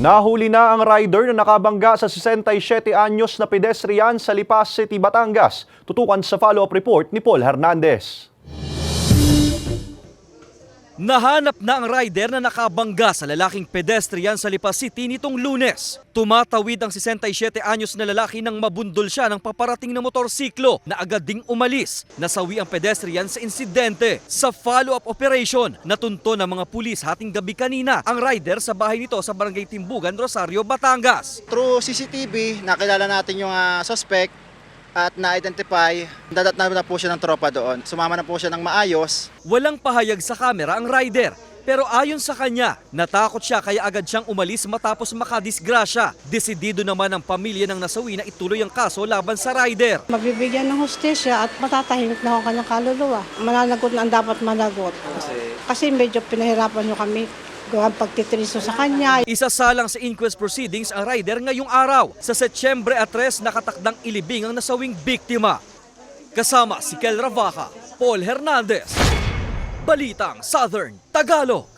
Nahuli na ang rider na nakabangga sa 67 anyos na pedestrian sa Lipas City, Batangas. Tutukan sa follow-up report ni Paul Hernandez. Nahanap na ang rider na nakabangga sa lalaking pedestrian sa Lipas City nitong Lunes. Tumatawid ang 67 anyos na lalaki nang mabundol siya ng paparating na motorsiklo na agad ding umalis. Nasawi ang pedestrian sa insidente. Sa follow-up operation, natunto ng mga pulis hating gabi kanina ang rider sa bahay nito sa Barangay Timbugan, Rosario, Batangas. Through CCTV, nakilala natin yung suspect at na-identify. Dadat na po siya ng tropa doon. Sumama na po siya ng maayos. Walang pahayag sa kamera ang rider. Pero ayon sa kanya, natakot siya kaya agad siyang umalis matapos makadisgrasya. Desidido naman ang pamilya ng nasawi na ituloy ang kaso laban sa rider. Magbibigyan ng hustisya at matatahimik na ang kanyang kaluluwa. Mananagot na ang dapat managot. Kasi medyo pinahirapan nyo kami ang pagtitriso sa kanya. Isasalang sa inquest proceedings ang rider ngayong araw. Sa Setyembre 3, nakatakdang ilibing ang nasawing biktima. Kasama si Kel Ravaca, Paul Hernandez. Balitang Southern Tagalog.